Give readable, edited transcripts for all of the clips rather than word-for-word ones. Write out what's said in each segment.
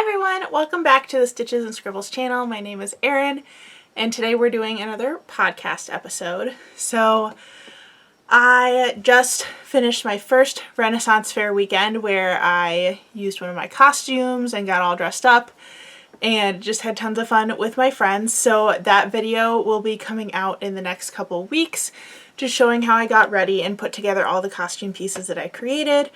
Hi everyone, welcome back to the Stitches and Scribbles channel. My name is Erin and today we're doing another podcast episode. So I just finished my first Renaissance Fair weekend where I used one of my costumes and got all dressed up and just had tons of fun with my friends. So that video will be coming out in the next couple weeks, just showing how I got ready and put together all the costume pieces that I created.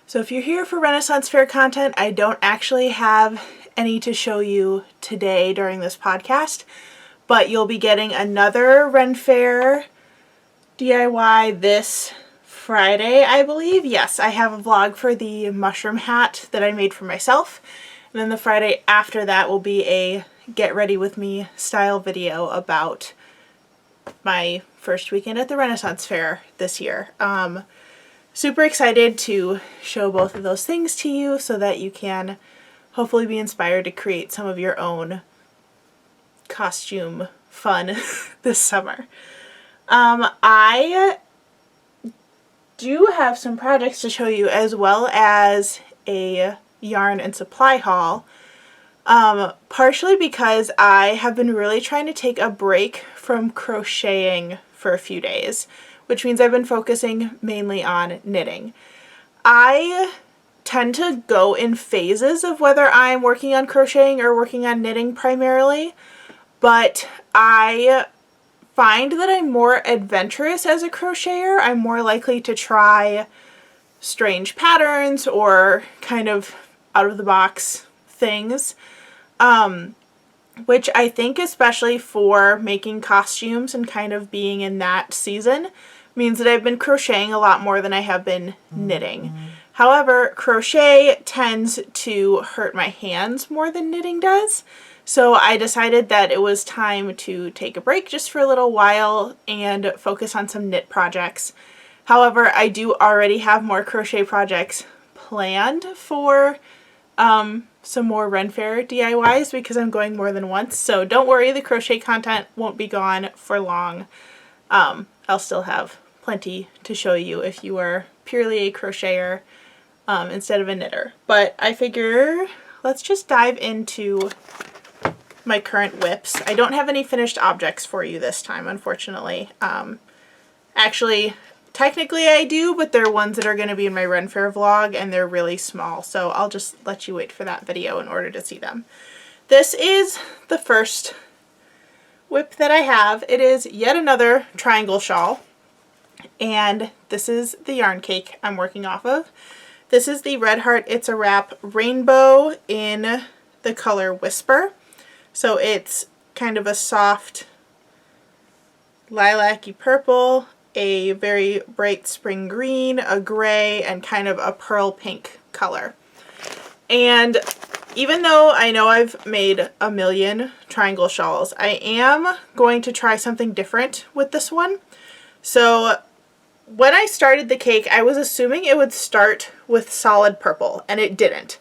So if you're here for Renaissance Fair content, I don't actually have any to show you today during this podcast, but you'll be getting another Ren Fair DIY this Friday, I believe. Yes, I have a vlog for the mushroom hat that I made for myself. And then the Friday after that will be a get ready with me style video about my first weekend at the Renaissance Fair this year. Super excited to show both of those things to you so that you can hopefully be inspired to create some of your own costume fun this summer. I do have some projects to show you as well as a yarn and supply haul. Partially because I have been really trying to take a break from crocheting for a few days, which means I've been focusing mainly on knitting. I tend to go in phases of whether I'm working on crocheting or working on knitting primarily, but I find that I'm more adventurous as a crocheter. I'm more likely to try strange patterns or kind of out of the box things, which I think especially for making costumes and kind of being in that season means that I've been crocheting a lot more than I have been knitting. However, crochet tends to hurt my hands more than knitting does, so I decided that it was time to take a break just for a little while and focus on some knit projects. However, I do already have more crochet projects planned for some more Ren Fair DIYs because I'm going more than once, so don't worry, the crochet content won't be gone for long. I'll still have plenty to show you if you are purely a crocheter instead of a knitter. But I figure let's just dive into my current whips. I don't have any finished objects for you this time, unfortunately. Actually, technically I do, but they're ones that are going to be in my Ren Fair vlog and they're really small, so I'll just let you wait for that video in order to see them. This is the first whip that I have. It is yet another triangle shawl, and this is the yarn cake I'm working off of. This is the Red Heart It's a Wrap Rainbow in the color Whisper. So it's kind of a soft lilac-y purple, a very bright spring green, a gray, and kind of a pearl pink color. And even though I know I've made a million triangle shawls, I am going to try something different with this one. So when I started the cake, I was assuming it would start with solid purple, and it didn't.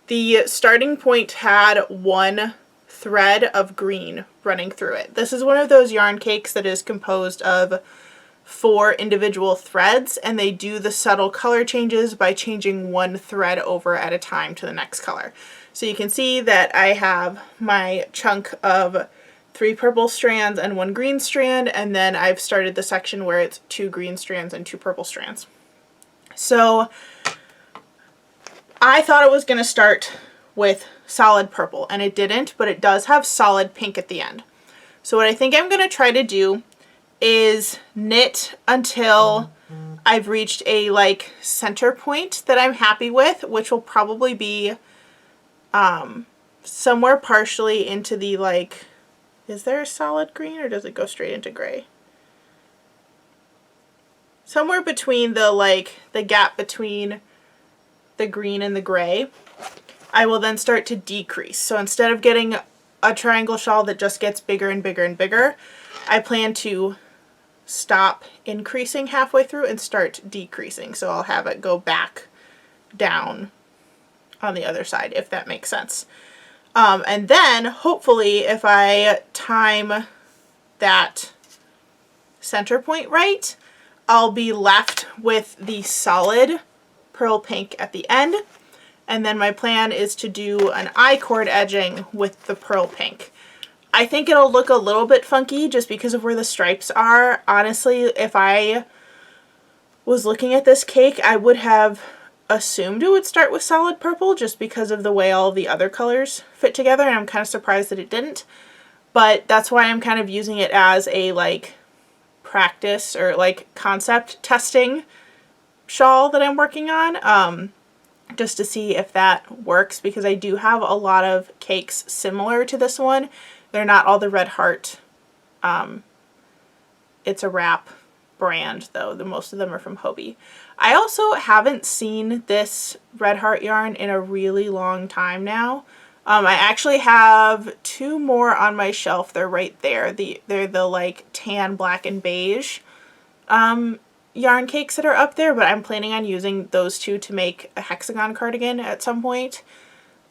The starting point had one thread of green running through it. This is one of those yarn cakes that is composed of 4 individual threads, and they do the subtle color changes by changing one thread over at a time to the next color. So you can see that I have my chunk of 3 purple strands and 1 green strand, and then I've started the section where it's 2 green strands and 2 purple strands. So I thought it was going to start with solid purple, and it didn't, but it does have solid pink at the end. So what I think I'm going to try to do is knit until I've reached a center point that I'm happy with, which will probably be somewhere partially into the is there a solid green or does it go straight into gray? Somewhere between the gap between the green and the gray, I will then start to decrease. So instead of getting a triangle shawl that just gets bigger and bigger and bigger, I plan to stop increasing halfway through and start decreasing. So I'll have it go back down on the other side, if that makes sense. And then hopefully if I time that center point right, I'll be left with the solid pearl pink at the end, And then my plan is to do an I-cord edging with the pearl pink. I think it'll look a little bit funky just because of where the stripes are. Honestly, if I was looking at this cake, I would have assumed it would start with solid purple just because of the way all the other colors fit together, and I'm kind of surprised that it didn't. But that's why I'm kind of using it as a like practice or like concept testing shawl that I'm working on, just to see if that works, because I do have a lot of cakes similar to this one. They're not all the Red Heart. It's a wrap brand though. Most of them are from Hobie. I also haven't seen this Red Heart yarn in a really long time now. I actually have two more on my shelf. They're right there. They're the like tan, black, and beige yarn cakes that are up there, but I'm planning on using those two to make a hexagon cardigan at some point.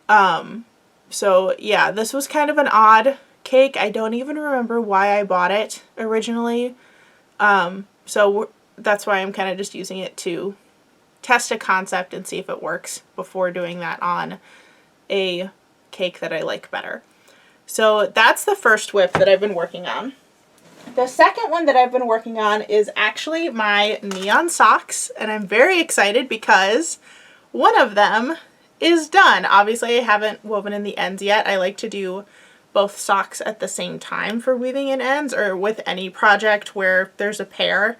So yeah, this was kind of an odd cake. I don't even remember why I bought it originally. So that's why I'm kind of just using it to test a concept and see if it works before doing that on a cake that I like better. So that's the first whip that I've been working on. The second one that I've been working on is actually my neon socks, and I'm very excited because one of them is done. Obviously I haven't woven in the ends yet. I like to do both socks at the same time for weaving in ends, or with any project where there's a pair.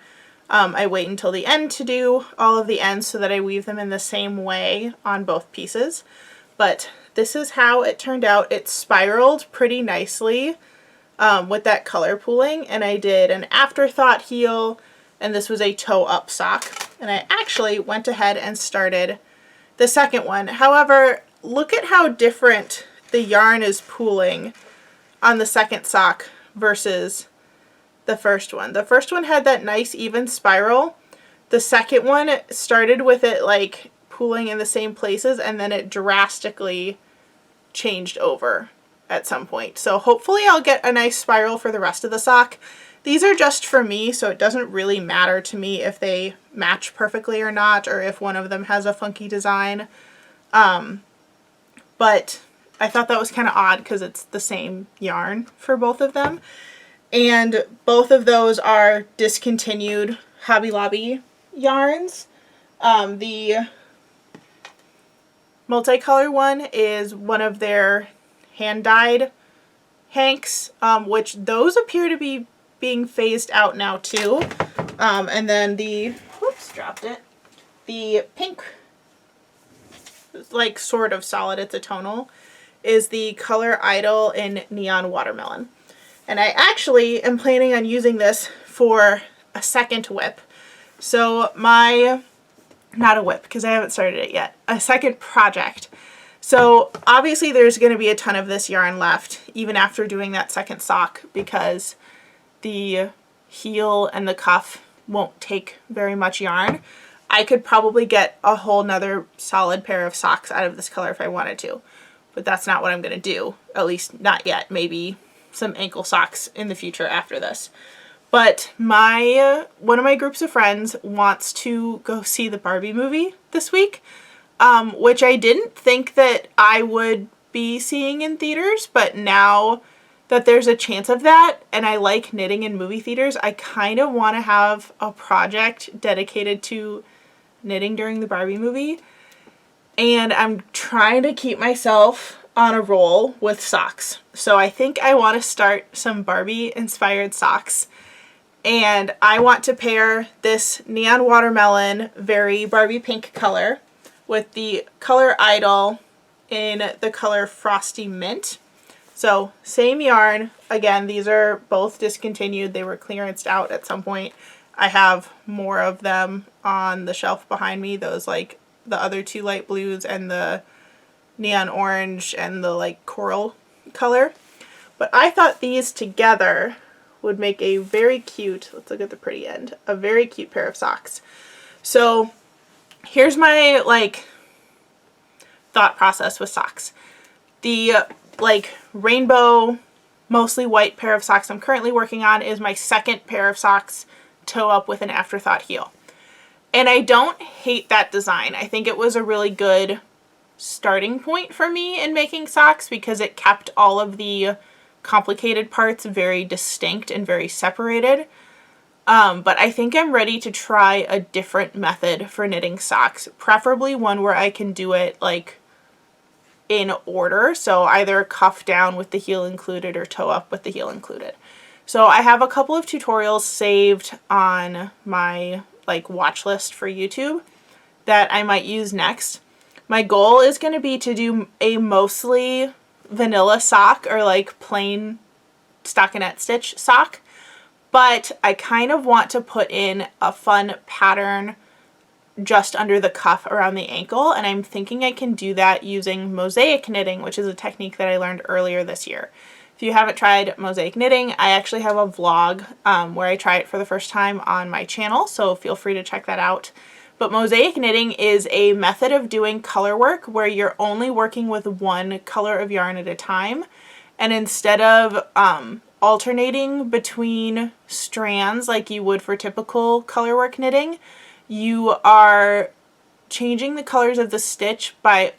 I wait until the end to do all of the ends so that I weave them in the same way on both pieces. But this is how it turned out. It spiraled pretty nicely with that color pooling, and I did an afterthought heel, and this was a toe up sock. And I actually went ahead and started the second one. However, look at how different the yarn is pooling on the second sock versus the first one. The first one had that nice even spiral. The second one started with it like pooling in the same places, and then it drastically changed over at some point. So hopefully I'll get a nice spiral for the rest of the sock. These are just for me, so it doesn't really matter to me if they match perfectly or not, or if one of them has a funky design. But I thought that was kind of odd because it's the same yarn for both of them. And both of those are discontinued Hobby Lobby yarns. The multicolor one is one of their hand-dyed hanks, which those appear to be being phased out now too. And then the, whoops, dropped it. The pink, like sort of solid, it's a tonal, is the Color Idol in Neon Watermelon. And I actually am planning on using this for a second whip. So not a whip because I haven't started it yet, a second project. So obviously there's going to be a ton of this yarn left even after doing that second sock, because the heel and the cuff won't take very much yarn. I could probably get a whole nother solid pair of socks out of this color if I wanted to, but that's not what I'm going to do, at least not yet. Maybe some ankle socks in the future after this. But one of my groups of friends wants to go see the Barbie movie this week, which I didn't think that I would be seeing in theaters, but now that there's a chance of that, and I like knitting in movie theaters, I kind of want to have a project dedicated to knitting during the Barbie movie. And I'm trying to keep myself on a roll with socks. So I think I want to start some Barbie inspired socks. And I want to pair this Neon Watermelon, very Barbie pink color, with the Color Idol in the color Frosty Mint. So same yarn. Again, these are both discontinued. They were clearanced out at some point. I have more of them on the shelf behind me. Those like the other two light blues and the neon orange and the like coral color. But I thought these together would make a very cute, let's look at the pretty end, a very cute pair of socks. So here's my like thought process with socks. The like rainbow, mostly white pair of socks I'm currently working on is my second pair of socks, toe up with an afterthought heel. And I don't hate that design. I think it was a really good starting point for me in making socks because it kept all of the complicated parts very distinct and very separated. But I think I'm ready to try a different method for knitting socks, preferably one where I can do it like in order, so either cuff down with the heel included or toe up with the heel included. So I have a couple of tutorials saved on my like watch list for YouTube that I might use next. My goal is going to be to do a mostly vanilla sock or like plain stockinette stitch sock, but I kind of want to put in a fun pattern just under the cuff around the ankle, and I'm thinking I can do that using mosaic knitting, which is a technique that I learned earlier this year. If you haven't tried mosaic knitting, I actually have a vlog where I try it for the first time on my channel, so feel free to check that out. But mosaic knitting is a method of doing color work where you're only working with one color of yarn at a time, and instead of alternating between strands like you would for typical color work knitting, you are changing the colors of the stitch by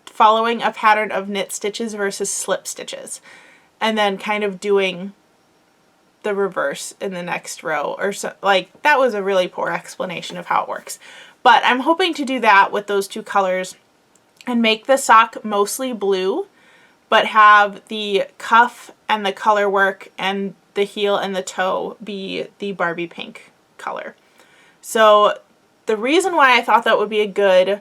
following a pattern of knit stitches versus slip stitches, and then kind of doing the reverse in the next row or so. Like, that was a really poor explanation of how it works, but I'm hoping to do that with those two colors and make the sock mostly blue, but have the cuff and the color work and the heel and the toe be the Barbie pink color. So the reason why I thought that would be a good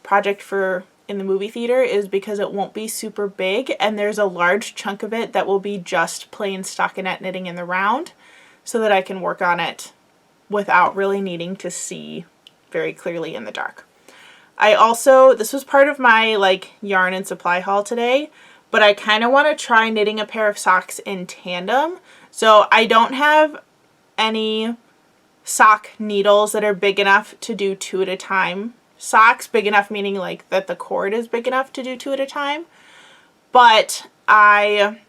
project for in the movie theater is because it won't be super big, and there's a large chunk of it that will be just plain stockinette knitting in the round, so that I can work on it without really needing to see very clearly in the dark. I also, this was part of my like yarn and supply haul today, but I kind of want to try knitting a pair of socks in tandem. So I don't have any sock needles that are big enough to do 2 at a time socks, big enough meaning like that the cord is big enough to do 2 at a time, but I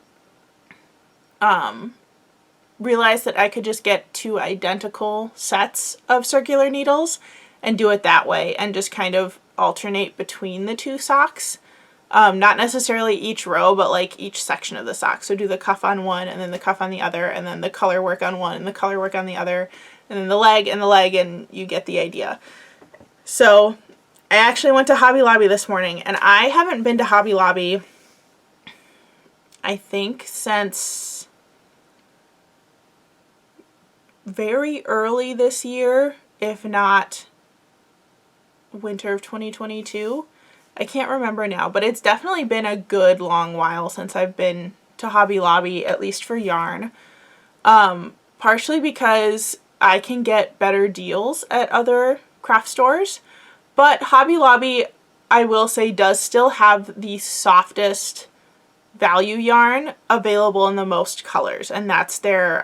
realized that I could just get 2 identical sets of circular needles and do it that way and just kind of alternate between the 2 socks. Not necessarily each row, but like each section of the sock. So do the cuff on one and then the cuff on the other, and then the color work on one and the color work on the other, and then the leg and the leg, and you get the idea. So I actually went to Hobby Lobby this morning, and I haven't been to Hobby Lobby, I think, since very early this year, if not winter of 2022. I can't remember now, but it's definitely been a good long while since I've been to Hobby Lobby, at least for yarn. Partially because I can get better deals at other craft stores, but Hobby Lobby, I will say, does still have the softest value yarn available in the most colors, and that's their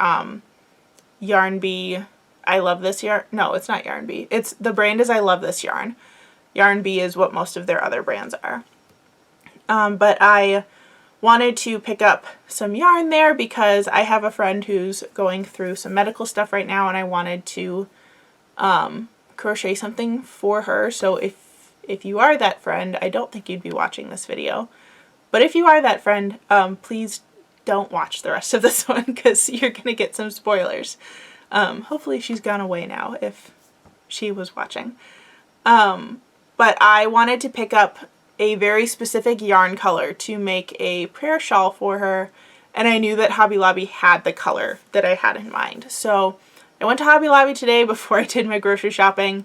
Yarn Bee. I love this yarn. No, it's not Yarn Bee. It's the brand is I Love This Yarn. Yarn Bee is what most of their other brands are. But I wanted to pick up some yarn there because I have a friend who's going through some medical stuff right now, and I wanted to crochet something for her. So if you are that friend, I don't think you'd be watching this video, but if you are that friend, please don't watch the rest of this one because you're gonna get some spoilers. Hopefully she's gone away now if she was watching. But I wanted to pick up a very specific yarn color to make a prayer shawl for her, and I knew that Hobby Lobby had the color that I had in mind. So I went to Hobby Lobby today before I did my grocery shopping.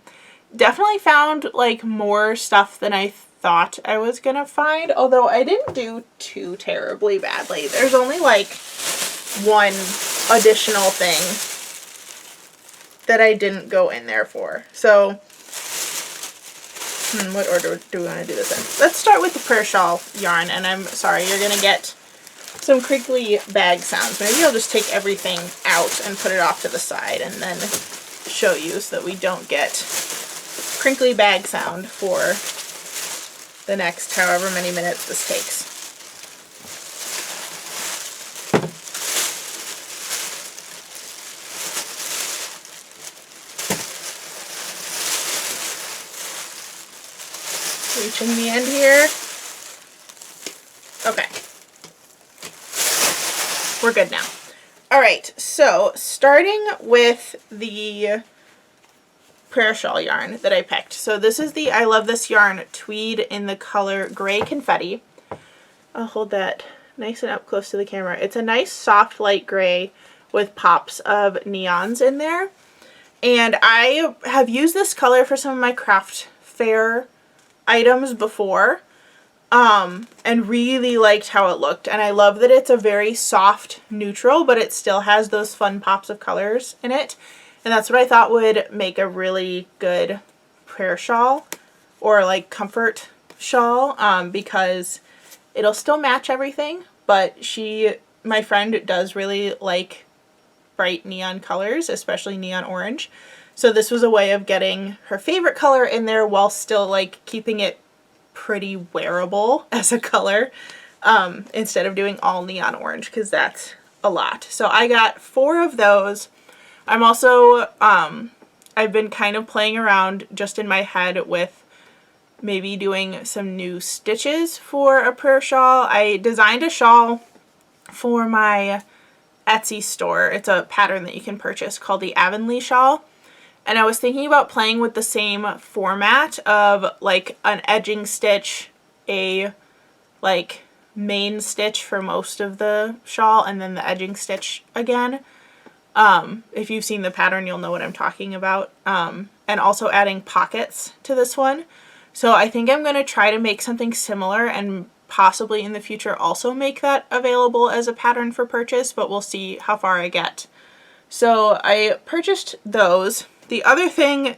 Definitely found like more stuff than I thought I was gonna find, although I didn't do too terribly badly. There's only like one additional thing that I didn't go in there for. So what order do we want to do this in? Let's start with the prayer shawl yarn, and I'm sorry, you're going to get some crinkly bag sounds. Maybe I'll just take everything out and put it off to the side and then show you so that we don't get crinkly bag sound for the next however many minutes this takes. Reaching the end here. Okay. We're good now. Alright, so starting with the prayer shawl yarn that I picked. So this is the I Love This Yarn Tweed in the color Gray Confetti. I'll hold that nice and up close to the camera. It's a nice soft light gray with pops of neons in there. And I have used this color for some of my craft fair items before and really liked how it looked. And I love that it's a very soft neutral, but it still has those fun pops of colors in it. And that's what I thought would make a really good prayer shawl or like comfort shawl, because it'll still match everything, but my friend does really like bright neon colors, especially neon orange. So this was a way of getting her favorite color in there while still like keeping it pretty wearable as a color, instead of doing all neon orange, because that's a lot. So I got 4 of those. I'm also, I've been kind of playing around just in my head with maybe doing some new stitches for a prayer shawl. I designed a shawl for my Etsy store. It's a pattern that you can purchase called the Avonlea shawl. And I was thinking about playing with the same format of like an edging stitch, a like main stitch for most of the shawl, and then the edging stitch again. If you've seen the pattern, you'll know what I'm talking about. And also adding pockets to this one. So I think I'm going to try to make something similar and possibly in the future also make that available as a pattern for purchase, but we'll see how far I get. So I purchased those. Another thing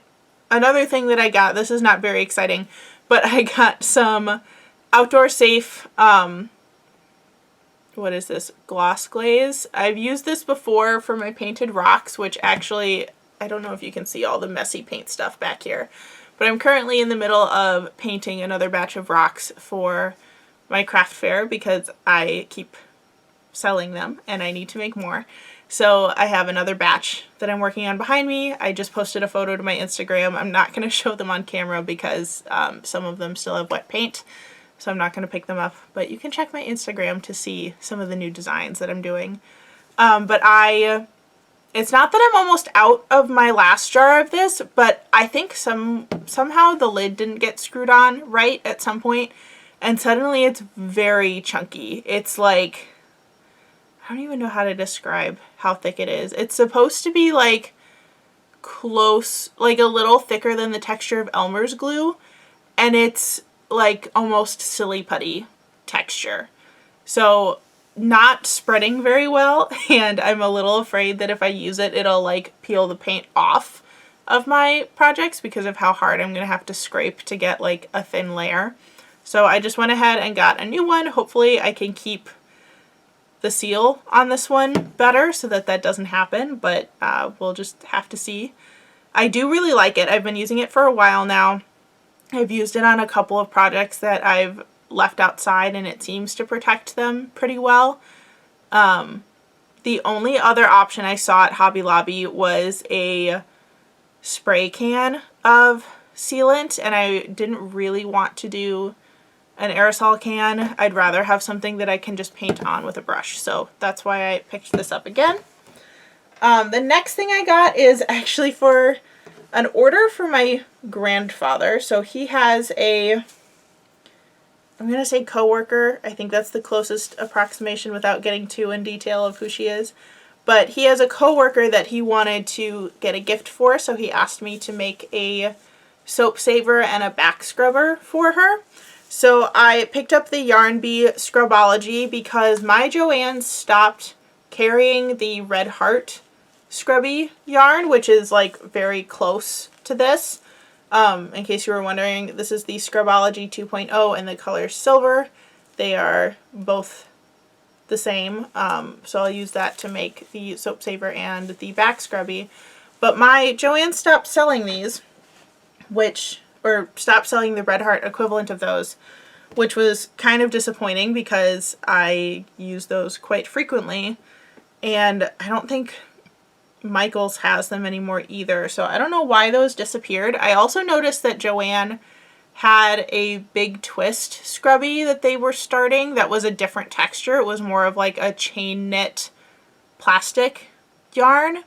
that I got, this is not very exciting, but I got some outdoor safe, what is this, gloss glaze. I've used this before for my painted rocks, which actually, I don't know if you can see all the messy paint stuff back here, but I'm currently in the middle of painting another batch of rocks for my craft fair because I keep selling them and I need to make more. So I have another batch that I'm working on behind me. I just posted a photo to my Instagram. I'm not going to show them on camera because some of them still have wet paint, so I'm not going to pick them up. But you can check my Instagram to see some of the new designs that I'm doing. It's not that I'm almost out of my last jar of this, but I think somehow the lid didn't get screwed on right at some point, and suddenly it's very chunky. It's like, I don't even know how to describe how thick it is. It's supposed to be like close, like a little thicker than the texture of Elmer's glue, and it's like almost silly putty texture. So not spreading very well, and I'm a little afraid that if I use it, it'll like peel the paint off of my projects because of how hard I'm gonna have to scrape to get like a thin layer. So I just went ahead and got a new one. Hopefully I can keep the seal on this one better so that that doesn't happen, but we'll just have to see. I do really like it. I've been using it for a while now. I've used it on a couple of projects that I've left outside and it seems to protect them pretty well. The only other option I saw at Hobby Lobby was a spray can of sealant, and I didn't really want to do an aerosol can. I'd rather have something that I can just paint on with a brush, so that's why I picked this up again. The next thing I got is actually for an order for my grandfather. So he has a, I'm going to say coworker. I think that's the closest approximation without getting too in detail of who she is. But he has a coworker that he wanted to get a gift for, so he asked me to make a soap saver and a back scrubber for her. So I picked up the Yarn Bee Scrubology because my Joanne stopped carrying the Red Heart scrubby yarn, which is like very close to this. In case you were wondering, this is the Scribology 2.0 and the color silver. They are both the same, so I'll use that to make the soap saver and the back scrubby. But my Joanne stopped selling these, or stopped selling the Red Heart equivalent of those, which was kind of disappointing because I use those quite frequently, and I don't think Michaels has them anymore either, so I don't know why those disappeared. I also noticed that Joanne had a big twist scrubby that they were starting that was a different texture. It was more of like a chain knit plastic yarn.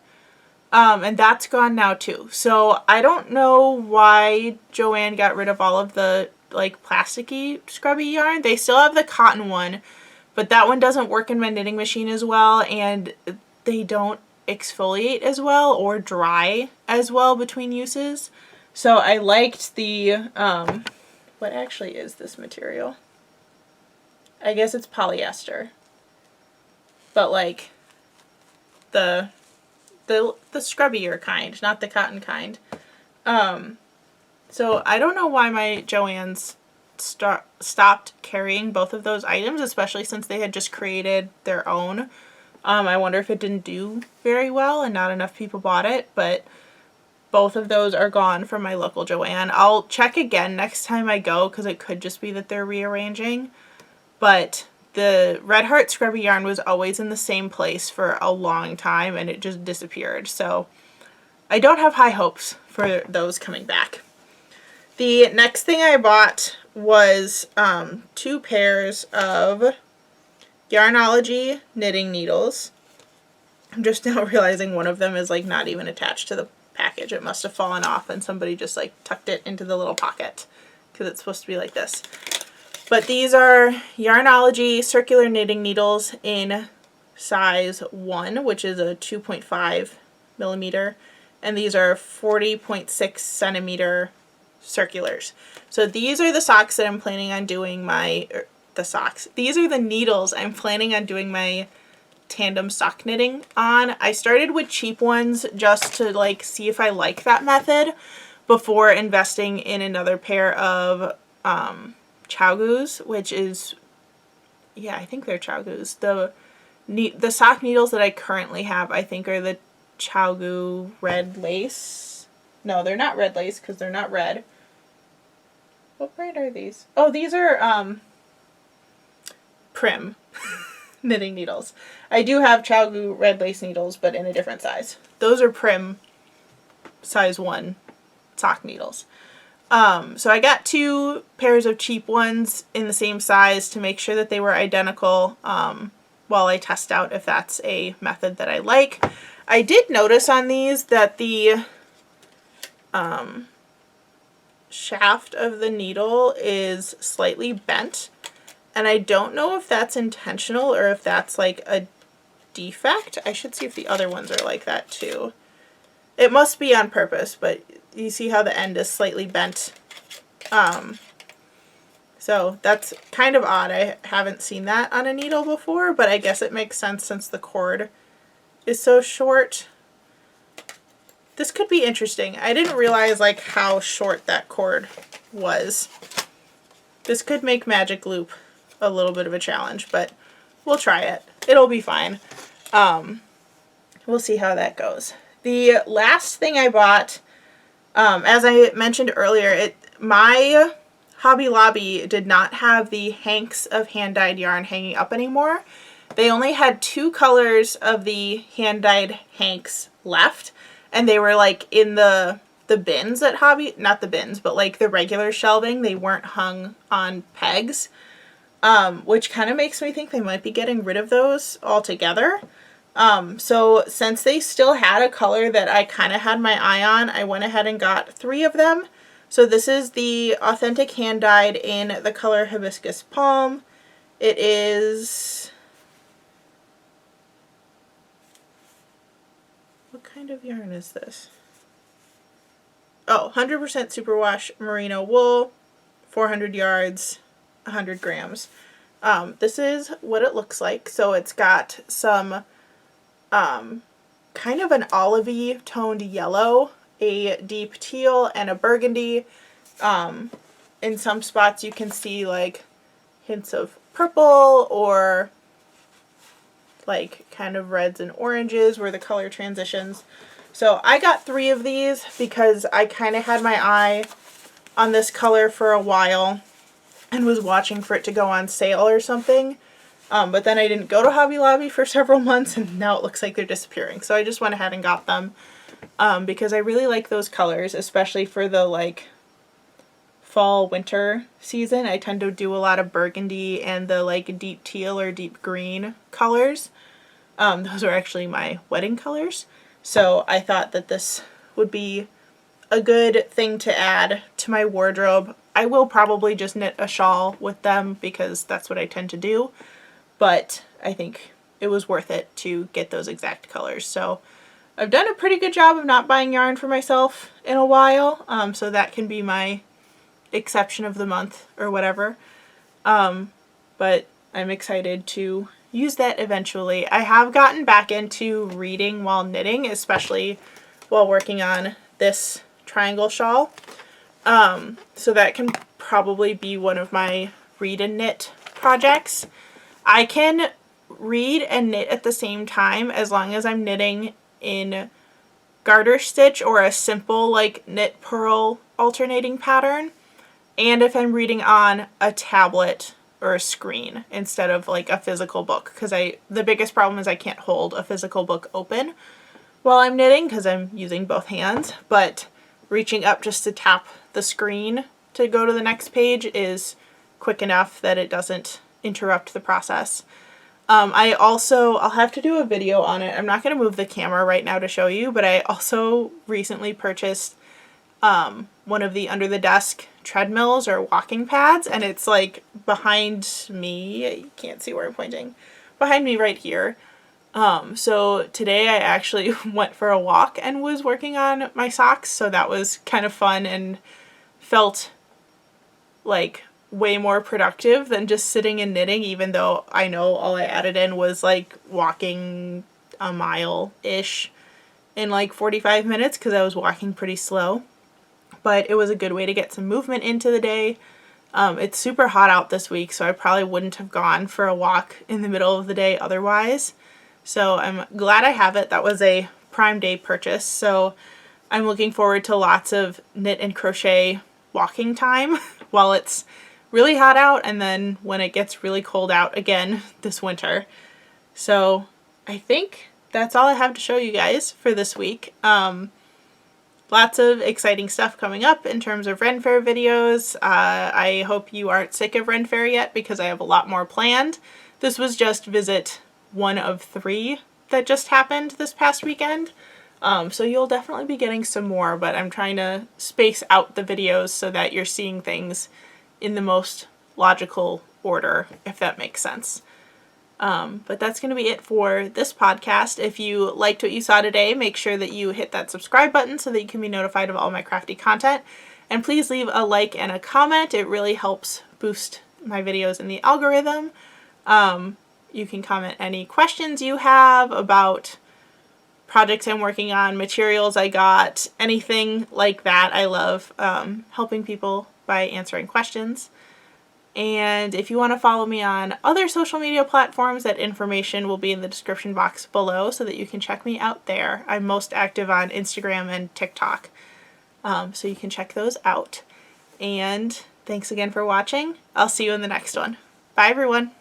And that's gone now too. So I don't know why Joann got rid of all of the like plasticky scrubby yarn. They still have the cotton one, but that one doesn't work in my knitting machine as well, and they don't exfoliate as well or dry as well between uses. So I liked the, what actually is this material? I guess it's polyester, but like the scrubbier kind, not the cotton kind. So I don't know why my Joann's stopped carrying both of those items, especially since they had just created their own. I wonder if it didn't do very well and not enough people bought it, but both of those are gone from my local Joann. I'll check again next time I go because it could just be that they're rearranging, but the Red Heart Scrubby yarn was always in the same place for a long time and it just disappeared. So I don't have high hopes for those coming back. The next thing I bought was 2 pairs of Yarnology knitting needles. I'm just now realizing one of them is like not even attached to the package. It must have fallen off and somebody just like tucked it into the little pocket because it's supposed to be like this. But these are Yarnology circular knitting needles in size 1, which is a 2.5 millimeter, and these are 40.6 centimeter circulars. So these are the socks that I'm planning on doing these are the needles I'm planning on doing my tandem sock knitting on. I started with cheap ones just to like see if I like that method before investing in another pair of Chowgoos, which is, yeah, I think they're Chowgoos. The sock needles that I currently have, I think, are the Chowgoo red lace. No, they're not red lace because they're not red. What brand are these? Oh, these are Prim knitting needles. I do have Chowgoo red lace needles, but in a different size. Those are Prim size 1 sock needles. So I got 2 pairs of cheap ones in the same size to make sure that they were identical while I test out if that's a method that I like. I did notice on these that the shaft of the needle is slightly bent, and I don't know if that's intentional or if that's like a defect. I should see if the other ones are like that too. It must be on purpose, but you see how the end is slightly bent. So that's kind of odd. I haven't seen that on a needle before, but I guess it makes sense since the cord is so short. This could be interesting. I didn't realize like how short that cord was. This could make Magic Loop a little bit of a challenge, but we'll try it. It'll be fine. We'll see how that goes. The last thing I bought, as I mentioned earlier, my Hobby Lobby did not have the hanks of hand-dyed yarn hanging up anymore. They only had 2 colors of the hand-dyed hanks left, and they were like in the bins at Hobby, not the bins, but like the regular shelving. They weren't hung on pegs, which kind of makes me think they might be getting rid of those altogether. So since they still had a color that I kind of had my eye on, I went ahead and got 3 of them. So this is the Authentic Hand Dyed in the color Hibiscus Palm. It is, what kind of yarn is this? Oh, 100% superwash merino wool, 400 yards, 100 grams. This is what it looks like. So it's got some kind of an olivey toned yellow, a deep teal, and a burgundy. In some spots you can see like hints of purple or like kind of reds and oranges where the color transitions. So I got 3 of these because I kind of had my eye on this color for a while and was watching for it to go on sale or something. But then I didn't go to Hobby Lobby for several months and now it looks like they're disappearing. So I just went ahead and got them because I really like those colors, especially for the like fall winter season, I tend to do a lot of burgundy and the like deep teal or deep green colors. Those are actually my wedding colors. So I thought that this would be a good thing to add to my wardrobe. I will probably just knit a shawl with them because that's what I tend to do, but I think it was worth it to get those exact colors. So I've done a pretty good job of not buying yarn for myself in a while, so that can be my exception of the month or whatever. But I'm excited to use that eventually. I have gotten back into reading while knitting, especially while working on this triangle shawl. So that can probably be one of my read and knit projects. I can read and knit at the same time as long as I'm knitting in garter stitch or a simple like knit purl alternating pattern, and if I'm reading on a tablet or a screen instead of like a physical book, because the biggest problem is I can't hold a physical book open while I'm knitting because I'm using both hands, but reaching up just to tap the screen to go to the next page is quick enough that it doesn't interrupt the process. I'll have to do a video on it. I'm not going to move the camera right now to show you, but I also recently purchased one of the under the desk treadmills or walking pads, and it's like behind me. You can't see where I'm pointing. Behind me right here. So today I actually went for a walk and was working on my socks, so that was kind of fun and felt like way more productive than just sitting and knitting, even though I know all I added in was like walking a mile-ish in like 45 minutes because I was walking pretty slow. But it was a good way to get some movement into the day. It's super hot out this week, so I probably wouldn't have gone for a walk in the middle of the day otherwise. So I'm glad I have it. That was a Prime Day purchase, so I'm looking forward to lots of knit and crochet walking time while it's really hot out, and then when it gets really cold out again this winter. So I think that's all I have to show you guys for this week. Lots of exciting stuff coming up in terms of Ren Fair videos. I hope you aren't sick of Ren Fair yet because I have a lot more planned. This was just visit 1 of 3 that just happened this past weekend. So you'll definitely be getting some more, but I'm trying to space out the videos so that you're seeing things in the most logical order, if that makes sense. But that's going to be it for this podcast. If you liked what you saw today, make sure that you hit that subscribe button so that you can be notified of all my crafty content. And please leave a like and a comment. It really helps boost my videos in the algorithm. You can comment any questions you have about projects I'm working on, materials I got, anything like that. I love helping people by answering questions. And if you want to follow me on other social media platforms, that information will be in the description box below so that you can check me out there. I'm most active on Instagram and TikTok, so you can check those out. And thanks again for watching. I'll see you in the next one. Bye, everyone.